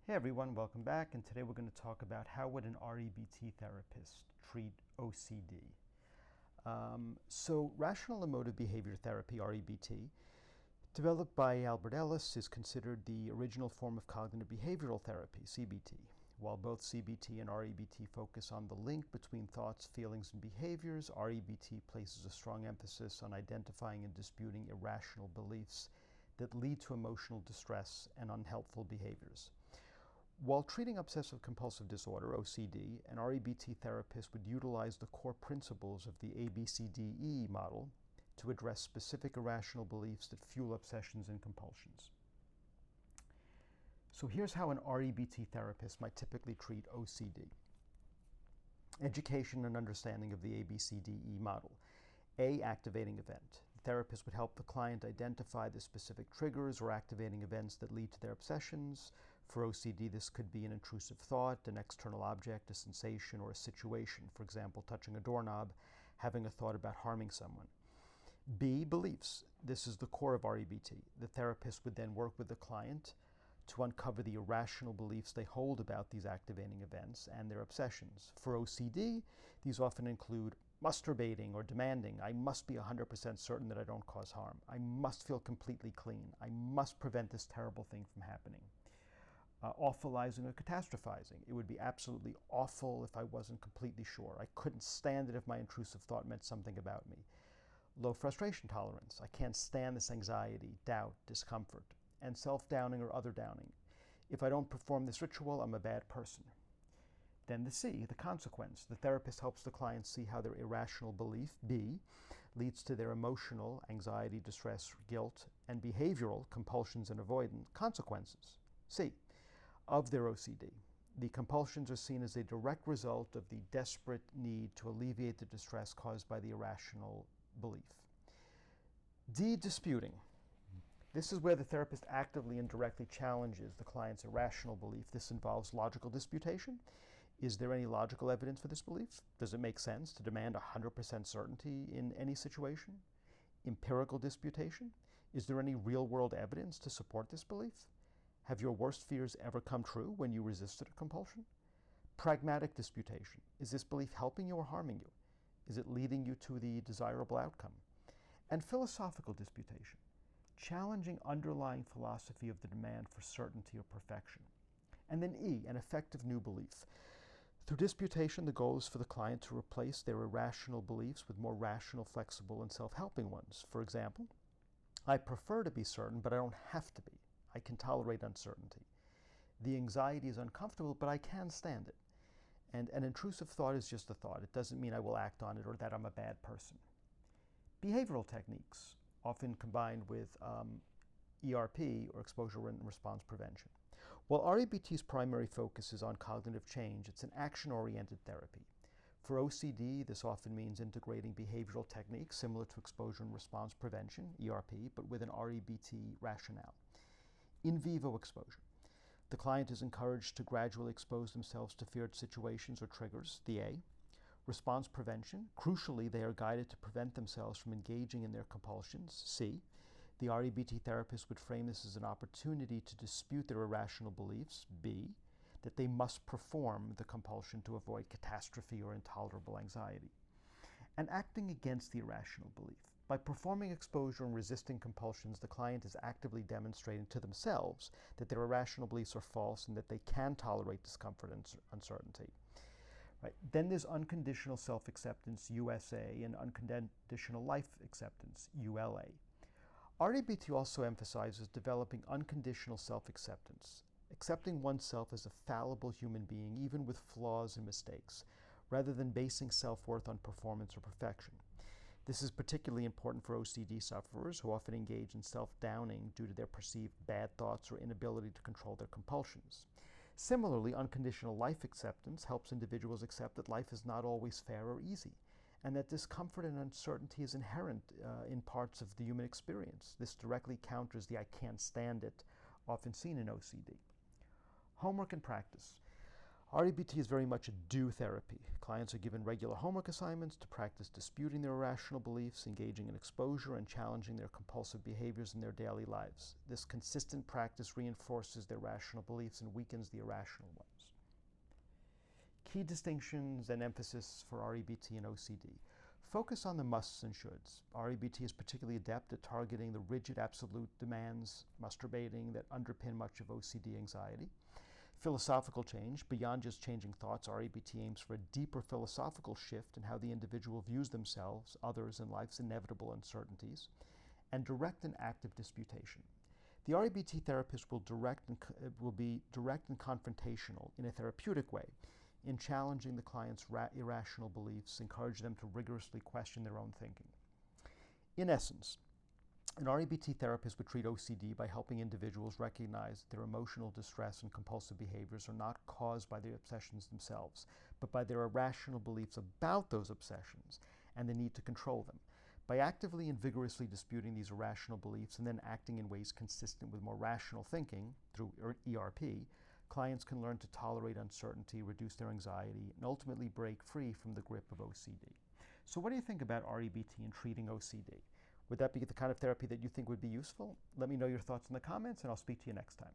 Hey everyone, welcome back, and today we're going to talk about how would an REBT therapist treat OCD. Rational Emotive Behavior Therapy, REBT, developed by Albert Ellis, is considered the original form of cognitive behavioral therapy, CBT. While both CBT and REBT focus on the link between thoughts, feelings, and behaviors, REBT places a strong emphasis on identifying and disputing irrational beliefs that lead to emotional distress and unhelpful behaviors. While treating obsessive-compulsive disorder, OCD, an REBT therapist would utilize the core principles of the ABCDE model to address specific irrational beliefs that fuel obsessions and compulsions. So here's how an REBT therapist might typically treat OCD. Education and understanding of the ABCDE model. A, activating event. The therapist would help the client identify the specific triggers or activating events that lead to their obsessions. For OCD, this could be an intrusive thought, an external object, a sensation, or a situation. For example, touching a doorknob, having a thought about harming someone. B, beliefs. This is the core of REBT. The therapist would then work with the client to uncover the irrational beliefs they hold about these activating events and their obsessions. For OCD, these often include masturbating or demanding. I must be 100% certain that I don't cause harm. I must feel completely clean. I must prevent this terrible thing from happening. Awfulizing or catastrophizing. It would be absolutely awful if I wasn't completely sure. I couldn't stand it if my intrusive thought meant something about me. Low frustration tolerance. I can't stand this anxiety, doubt, discomfort. And self-downing or other downing. If I don't perform this ritual, I'm a bad person. Then the C, the consequence. The therapist helps the client see how their irrational belief, B, leads to their emotional, anxiety, distress, guilt, and behavioral, compulsions and avoidance, consequences, C, of their OCD. The compulsions are seen as a direct result of the desperate need to alleviate the distress caused by the irrational belief. D, disputing. This is where the therapist actively and directly challenges the client's irrational belief. This involves logical disputation. Is there any logical evidence for this belief? Does it make sense to demand 100% certainty in any situation? Empirical disputation. Is there any real-world evidence to support this belief? Have your worst fears ever come true when you resisted a compulsion? Pragmatic disputation. Is this belief helping you or harming you? Is it leading you to the desirable outcome? And philosophical disputation. Challenging underlying philosophy of the demand for certainty or perfection. And then E, an effective new belief. Through disputation, the goal is for the client to replace their irrational beliefs with more rational, flexible, and self-helping ones. For example, I prefer to be certain, but I don't have to be. I can tolerate uncertainty. The anxiety is uncomfortable, but I can stand it. And an intrusive thought is just a thought. It doesn't mean I will act on it or that I'm a bad person. Behavioral techniques, often combined with ERP, or exposure and response prevention. While REBT's primary focus is on cognitive change, it's an action-oriented therapy. For OCD, this often means integrating behavioral techniques similar to exposure and response prevention, ERP, but with an REBT rationale. In vivo exposure. The client is encouraged to gradually expose themselves to feared situations or triggers, the A. Response prevention. Crucially, they are guided to prevent themselves from engaging in their compulsions, C. The REBT therapist would frame this as an opportunity to dispute their irrational beliefs, B. That they must perform the compulsion to avoid catastrophe or intolerable anxiety. And acting against the irrational belief. By performing exposure and resisting compulsions, the client is actively demonstrating to themselves that their irrational beliefs are false and that they can tolerate discomfort and uncertainty. Right. Then there's unconditional self-acceptance, USA, and unconditional life acceptance, ULA. REBT also emphasizes developing unconditional self-acceptance, accepting oneself as a fallible human being, even with flaws and mistakes, rather than basing self-worth on performance or perfection. This is particularly important for OCD sufferers who often engage in self-downing due to their perceived bad thoughts or inability to control their compulsions. Similarly, unconditional life acceptance helps individuals accept that life is not always fair or easy, and that discomfort and uncertainty is inherent in parts of the human experience. This directly counters the I can't stand it often seen in OCD. Homework and practice. REBT is very much a do therapy. Clients are given regular homework assignments to practice disputing their irrational beliefs, engaging in exposure, and challenging their compulsive behaviors in their daily lives. This consistent practice reinforces their rational beliefs and weakens the irrational ones. Key distinctions and emphasis for REBT and OCD. Focus on the musts and shoulds. REBT is particularly adept at targeting the rigid absolute demands, masturbating, that underpin much of OCD anxiety. Philosophical change. Beyond just changing thoughts, REBT aims for a deeper philosophical shift in how the individual views themselves, others, and life's inevitable uncertainties. And direct and active disputation. The REBT therapist will be direct and confrontational in a therapeutic way in challenging the client's irrational beliefs, encourage them to rigorously question their own thinking. In essence, an REBT therapist would treat OCD by helping individuals recognize that their emotional distress and compulsive behaviors are not caused by their obsessions themselves, but by their irrational beliefs about those obsessions and the need to control them. By actively and vigorously disputing these irrational beliefs and then acting in ways consistent with more rational thinking through ERP, clients can learn to tolerate uncertainty, reduce their anxiety, and ultimately break free from the grip of OCD. So what do you think about REBT in treating OCD? Would that be the kind of therapy that you think would be useful? Let me know your thoughts in the comments, and I'll speak to you next time.